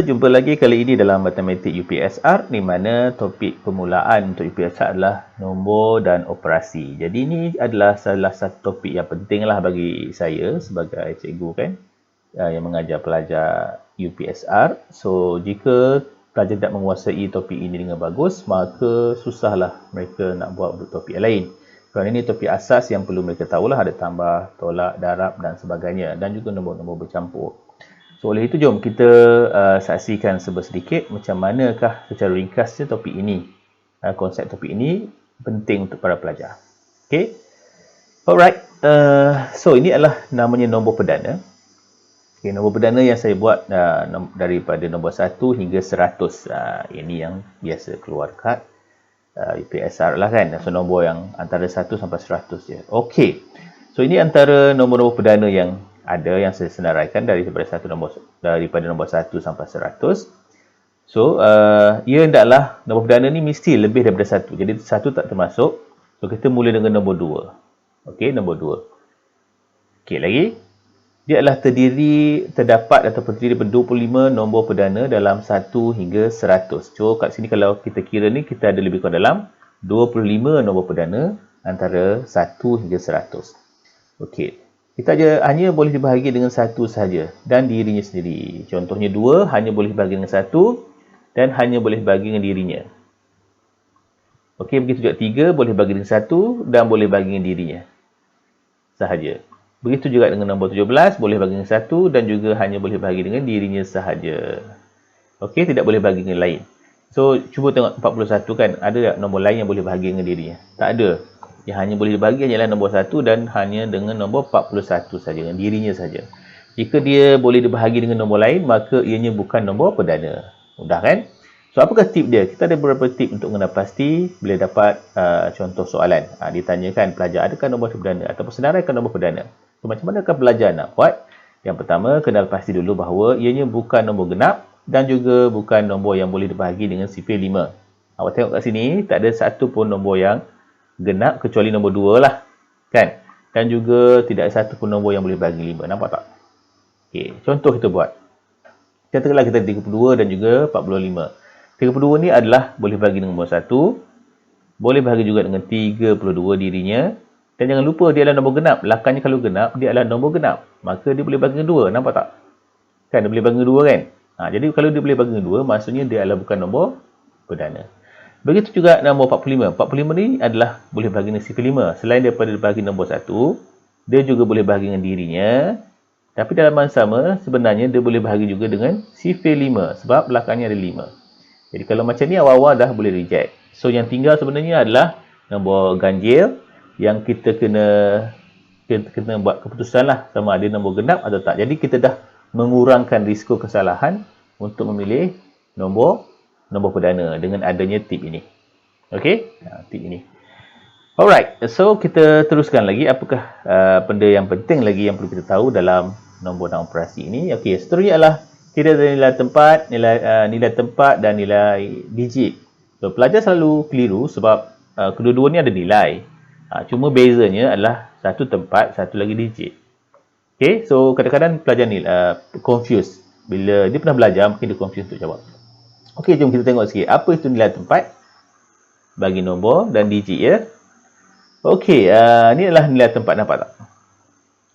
Jumpa lagi kali ini dalam Matematik UPSR, di mana topik permulaan untuk UPSR adalah nombor dan operasi. Jadi ini adalah salah satu topik yang penting lah bagi saya sebagai cikgu kan, yang mengajar pelajar UPSR. So jika pelajar tidak menguasai topik ini dengan bagus, maka susahlah mereka nak buat topik yang lain. Kerana ini topik asas yang perlu mereka tahulah, ada tambah, tolak, darab dan sebagainya, dan juga nombor-nombor bercampur. So, oleh itu jom kita saksikan sedikit macam manakah secara ringkasnya topik ini. Konsep topik ini penting untuk para pelajar. Okay. Alright. So, ini adalah namanya nombor perdana. Okay, nombor perdana yang saya buat daripada nombor 1 hingga 100. Ini yang biasa keluar kat UPSR lah kan. So, nombor yang antara 1 sampai 100 je. Okay. So, ini antara nombor-nombor perdana yang ada yang saya senaraikan daripada nombor 1 sampai 100. So, ia hendaklah nombor perdana ni mesti lebih daripada 1. Jadi 1 tak termasuk. So, kita mula dengan nombor 2. Okey, nombor 2. Okey, lagi. Dia adalah terdapat ataupun terdiri daripada 25 nombor perdana dalam 1 hingga 100. So, kat sini kalau kita kira ni, kita ada lebih kurang dalam 25 nombor perdana antara 1 hingga 100. Okey. Kita hanya boleh dibahagi dengan 1 sahaja dan dirinya sendiri. Contohnya 2 hanya boleh dibahagi dengan 1 dan hanya boleh dibahagi dengan dirinya. Okey, begitu juga 3 boleh bagi dengan 1 dan boleh bagi dengan dirinya sahaja. Begitu juga dengan nombor 17 boleh bagi dengan 1 dan juga hanya boleh bagi dengan dirinya sahaja. Okey, tidak boleh bagi dengan lain. So, cuba tengok 41 kan, ada tak nombor lain yang boleh bagi dengan dirinya? Tak ada. Yang hanya boleh dibagi hanyalah nombor 1 dan hanya dengan nombor 41 saja, dengan dirinya saja. Jika dia boleh dibahagi dengan nombor lain, maka ianya bukan nombor perdana. Mudah kan? So, apakah tip dia? Kita ada beberapa tip untuk mengenal pasti bila dapat contoh soalan. Ditanyakan pelajar, adakah nombor perdana? Ataupun senaraikan nombor perdana. So, macam manakah pelajar nak buat? Yang pertama, kenal pasti dulu bahawa ianya bukan nombor genap dan juga bukan nombor yang boleh dibahagi dengan sifir 5. Awak tengok kat sini, tak ada satu pun nombor yang genap kecuali nombor 2 lah. Kan? Dan juga tidak ada satu pun nombor yang boleh bagi 5. Nampak tak? Okey, contoh kita buat. Katakanlah kita 32 dan juga 45. 32 ni adalah boleh bagi dengan nombor 1. Boleh bagi juga dengan 32 dirinya. Dan jangan lupa dia adalah nombor genap. Lakarnya kalau genap, dia adalah nombor genap. Maka dia boleh bagi dengan 2. Nampak tak? Kan? Dia boleh bagi dengan 2 kan? Jadi kalau dia boleh bagi dengan 2, maksudnya dia adalah bukan nombor perdana. Begitu juga nombor 45. 45 ni adalah boleh bagi dengan sifir 5. Selain daripada bagi nombor 1, dia juga boleh bagi dengan dirinya. Tapi dalam masa sama, sebenarnya dia boleh bahagi juga dengan sifir 5. Sebab belakangnya ada 5. Jadi kalau macam ni, awal-awal dah boleh reject. So yang tinggal sebenarnya adalah nombor ganjil yang kita kena buat keputusan lah sama ada nombor genap atau tak. Jadi kita dah mengurangkan risiko kesalahan untuk memilih nombor perdana dengan adanya tip ini. Okey, tip ini. Alright, so kita teruskan lagi. Apakah benda yang penting lagi yang perlu kita tahu dalam nombor dan operasi ini? Okey, seterusnya adalah kita ada nilai tempat, nilai tempat dan nilai digit. So, pelajar selalu keliru sebab kedua-dua ni ada nilai. Cuma bezanya adalah satu tempat, satu lagi digit. Okey, so kadang-kadang pelajar ni confused. Bila dia pernah belajar, mungkin dia confused untuk jawab. Okey, jom kita tengok sikit. Apa itu nilai tempat? Bagi nombor dan digit ya. Okey, ni adalah nilai tempat, nampak tak?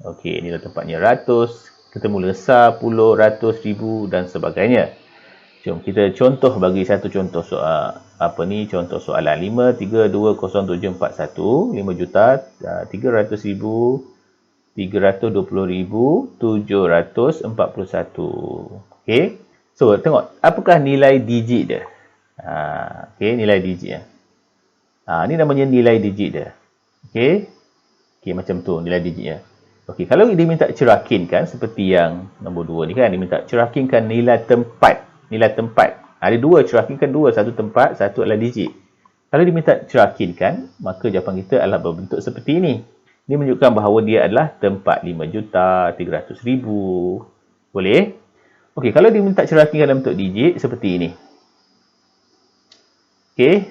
Okey, nilai tempatnya ratus. Kita mula 10, ratus, ribu dan sebagainya. Jom kita contoh bagi satu contoh soal. Contoh soalan 5320741. 5 juta 300,000 320,741. Okey. So, tengok. Apakah nilai digit dia? Okey, nilai digit dia. Ni namanya nilai digit dia. Okey. Okey, macam tu nilai digit dia. Okey, kalau dia minta cerakinkan seperti yang nombor 2 ni kan, dia minta cerakinkan nilai tempat. Nilai tempat. Ada dua, cerakinkan dua. Satu tempat, satu adalah digit. Kalau dia minta cerakinkan, maka jawapan kita adalah berbentuk seperti ini. Ini menunjukkan bahawa dia adalah tempat 5,300,000. Boleh? Okey, kalau dia minta cerakinkan dalam bentuk digit seperti ini. Okey,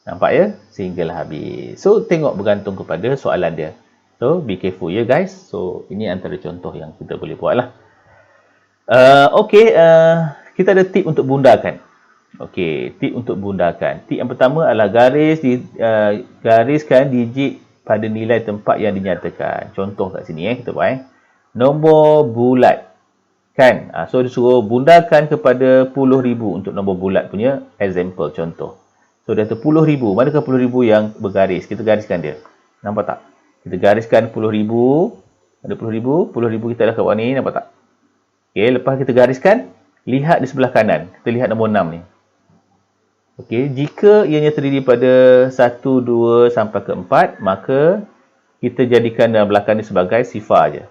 nampak ya? Sehinggalah habis. So, tengok bergantung kepada soalan dia. So, be careful ya guys. So, ini antara contoh yang kita boleh buat lah. Okey, kita ada tip untuk bundarkan. Okey, tip untuk bundarkan. Tip yang pertama adalah gariskan digit pada nilai tempat yang dinyatakan. Contoh kat sini kita buat nombor bulat. Kan? So disuruh bundarkan kepada 10,000 untuk nombor bulat punya example, contoh. So dia kata 10,000. Manakah 10,000 yang bergaris? Kita gariskan dia. Nampak tak? Kita gariskan 10,000. Ada 10,000. 10,000 kita dah kat bawah ni. Nampak tak? Okey, lepas kita gariskan, lihat di sebelah kanan. Kita lihat nombor 6 ni. Okey, jika ianya terdiri pada 1, 2 sampai ke 4, maka kita jadikan dalam belakang ni sebagai sifar je.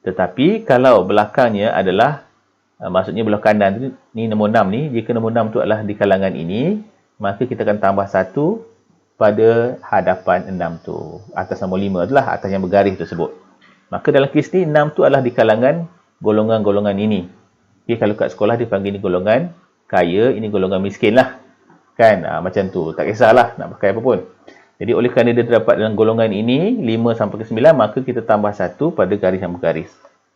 Tetapi kalau belakangnya adalah maksudnya belah kanan tu ni nombor 6 ni, jika nombor 6 tu adalah di kalangan ini, maka kita akan tambah 1 pada hadapan 6 tu. Atas nombor 5 tu lah, atas yang bergaris tersebut. Maka dalam kes ni 6 tu adalah di kalangan golongan-golongan ini. Okay, kalau kat sekolah dia panggil ni golongan kaya, ini golongan miskin lah. Kan? Macam tu. Tak kisahlah nak pakai apa pun. Jadi oleh kerana dia terdapat dalam golongan ini 5 sampai ke 9, maka kita tambah 1 pada garis yang bergaris.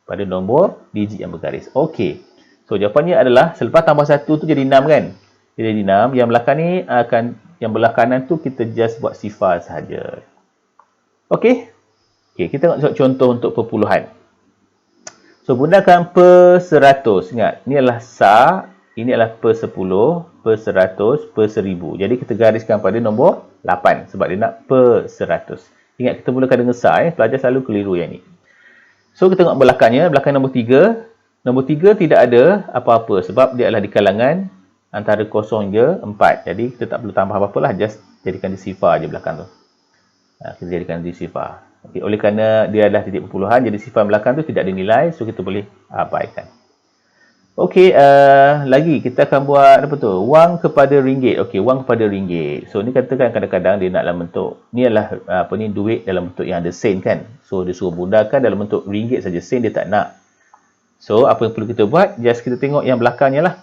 Pada nombor digit yang bergaris. Okey. So jawapannya adalah selepas tambah 1 tu jadi 6 kan? Jadi 6. Yang belakang ni yang belah kanan tu kita just buat sifar sahaja. Okey. Okey, kita tengok contoh untuk perpuluhan. So gunakan per 100. Ingat, ni adalah SAR, ini adalah per 10, per 100, per 1000. Jadi kita gariskan pada nombor 8 sebab dia nak per 100. Ingat, kita mulakan dengan SAR. Pelajar selalu keliru yang ni. So kita tengok belakangnya, belakang nombor 3. Nombor 3 tidak ada apa-apa sebab dia adalah di kalangan antara 0 hingga 4. Jadi kita tak perlu tambah apa-apa lah. Just jadikan dia sifar je belakang tu. Kita jadikan dia sifar. Okay, oleh kerana dia adalah titik perpuluhan, jadi sifar belakang tu tidak ada nilai. So kita boleh abaikan. Okey, lagi kita akan buat apa tu? Wang kepada ringgit. Okey, wang kepada ringgit. So ni katakan kadang-kadang dia nak dalam bentuk, ni adalah duit dalam bentuk yang ada sen kan. So dia suruh bundarkan dalam bentuk ringgit saja, sen dia tak nak. So apa yang perlu kita buat? Just kita tengok yang belakangnya lah.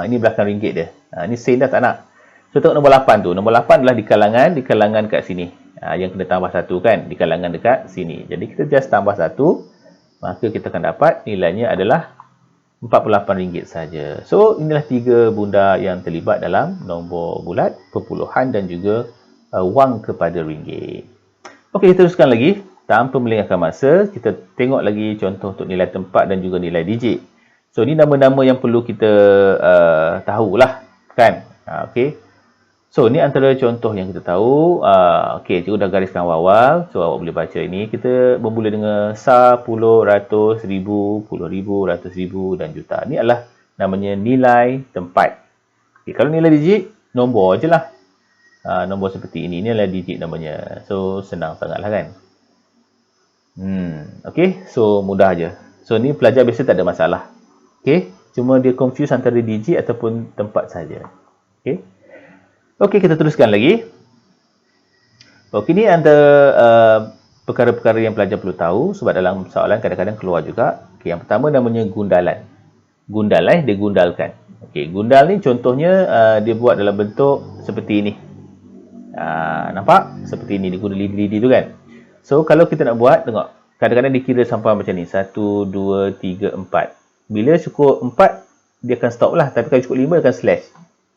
Ini belakang ringgit dia. Ni sen dah tak nak. So tengok nombor 8 tu. Nombor 8 adalah di kalangan kat sini. Yang kena tambah 1 kan, di kalangan dekat sini. Jadi kita just tambah 1, maka kita akan dapat nilainya adalah RM48 saja. So inilah 3 bunda yang terlibat dalam nombor bulat, perpuluhan dan juga wang kepada ringgit. Okey, teruskan lagi. Tanpa melengahkan masa, kita tengok lagi contoh untuk nilai tempat dan juga nilai digit. So ni nama-nama yang perlu kita tahulah kan. Okey. So ni antara contoh yang kita tahu. Okey, cikgu dah gariskan awal. So awak boleh baca ini. Kita bermula dengan SAR, puluh, ratus, ribu, puluh ribu, ratus ribu dan juta. Ini adalah namanya nilai tempat. Okay, kalau nilai digit, nombor je lah. Nombor seperti ini. Ini adalah digit namanya. So senang sangatlah kan. Okey, so mudah je. So ni pelajar biasa tak ada masalah. Okey, cuma dia confuse antara digit ataupun tempat saja. Okey. Okey, kita teruskan lagi. Okey, ni antara perkara-perkara yang pelajar perlu tahu sebab dalam soalan kadang-kadang keluar juga. Okey, yang pertama namanya gundalan. Gundal dia gundalkan. Okey, gundal ni contohnya dia buat dalam bentuk seperti ini. Nampak? Seperti ini, dia guna lidi-lidi tu kan. So, kalau kita nak buat, tengok. Kadang-kadang dikira sampai macam ni. 1, 2, 3, 4. Bila cukup 4, dia akan stop lah. Tapi kalau cukup 5, dia akan slash.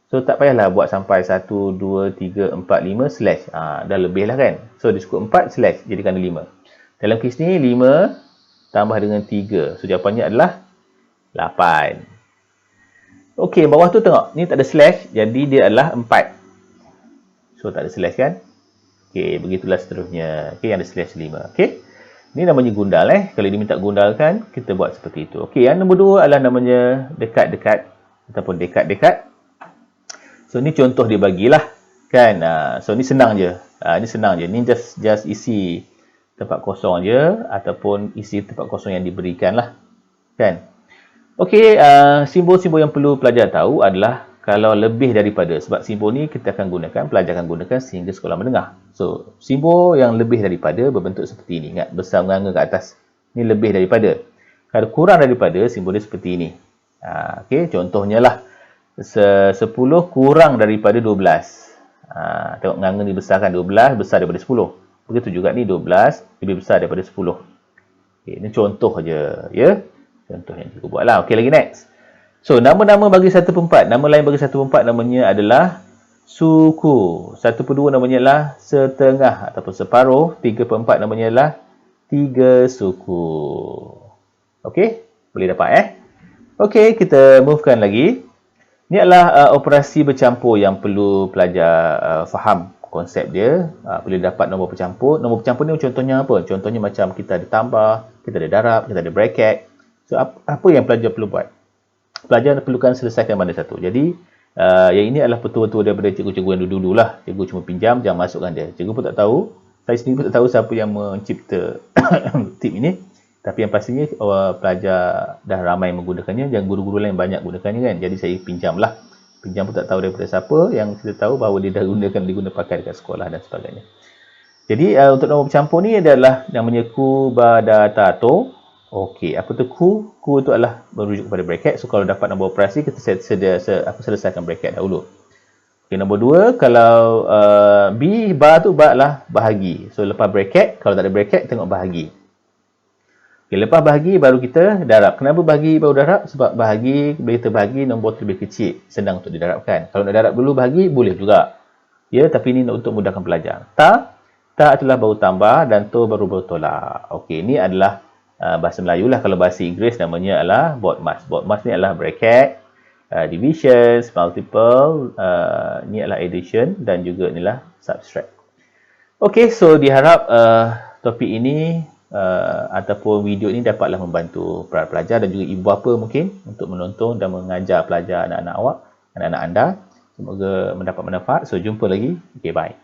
So, tak payahlah buat sampai 1, 2, 3, 4, 5, slash. Dah lebih lah kan. So, dia cukup 4, slash. Jadikan 5. Dalam kes ni, 5 tambah dengan 3. So, jawapannya adalah 8. Okey, bawah tu tengok. Ni tak ada slash. Jadi, dia adalah 4. So, tak ada slash kan. Okey, begitulah seterusnya. Okey, yang ada slash 5. Okey. Ni namanya gundal Kalau dia minta gundalkan, kita buat seperti itu. Okey, yang nombor 2 adalah namanya dekat-dekat ataupun dekat-dekat. So, ni contoh dia bagilah. Kan? So, ni senang je. Ni senang je. Ni just isi tempat kosong je. Ataupun isi tempat kosong yang diberikan lah. Kan? Okey, simbol-simbol yang perlu pelajar tahu adalah kalau lebih daripada. Sebab simbol ni kita akan gunakan, pelajar akan gunakan sehingga sekolah menengah. So, simbol yang lebih daripada berbentuk seperti ini. Ingat, besar menganga ke atas. Ni lebih daripada. Kalau kurang daripada, simbol dia seperti ini. Okey, contohnya lah. 10 kurang daripada 12. Tengok nganga ni besar kan. 12 besar daripada 10. Begitu juga ni 12 lebih besar daripada 10. Okay, ini contoh je. Ya. Contoh yang cikgu buat lah. Okey, lagi next. So, nama-nama bagi 1/4. Nama lain bagi 1/4 namanya adalah suku. 1/2 namanya adalah setengah ataupun separuh. 3/4 namanya adalah 3 suku. Okey? Boleh dapat Okey, kita movekan lagi. Ini adalah operasi bercampur yang perlu pelajar faham konsep dia. Boleh dapat nombor bercampur. Nombor bercampur ni contohnya apa? Contohnya macam kita ada tambah, kita ada darab, kita ada bracket. So, apa yang pelajar perlu buat? Pelajar perlukan selesaikan mana satu. Jadi, yang ini adalah petua-petua daripada cikgu-cikgu yang dulu-dulu lah. Cikgu cuma pinjam, jangan masukkan dia. Cikgu pun tak tahu. Saya sendiri pun tak tahu siapa yang mencipta tip ini. Tapi yang pastinya pelajar dah ramai menggunakannya. Yang guru-guru lain banyak gunakannya kan. Jadi saya pinjam lah. Pinjam pun tak tahu daripada siapa. Yang kita tahu bahawa dia dah diguna pakai dekat sekolah dan sebagainya. Jadi untuk nombor bercampur ni adalah namanya Kubadatato. Okey, apa tu ku? Ku itu adalah merujuk kepada bracket. So kalau dapat nombor operasi, kita aku selesaikan bracket dahulu. Okey, nombor 2, kalau ba tu ba lah bahagi. So lepas bracket, kalau tak ada bracket, tengok bahagi. Okey, lepas bahagi baru kita darab. Kenapa bahagi baru darab? Sebab bahagi, bila kita bahagi, nombor tu lebih kecil. Senang untuk didarabkan. Kalau nak darab dulu bahagi, boleh juga. Ya, tapi ini untuk mudahkan pelajar. Ta adalah baru tambah dan to baru tolak. Okey, ini adalah bahasa Melayu lah. Kalau bahasa Inggeris namanya adalah BODMAS. BODMAS ni adalah bracket, divisions, multiple, ni adalah addition dan juga inilah subtract. Okey, so diharap topik ini ataupun video ini dapatlah membantu para pelajar dan juga ibu bapa mungkin untuk menonton dan mengajar pelajar anak-anak awak, anak-anak anda. Semoga mendapat manfaat. So, jumpa lagi. Okey, bye.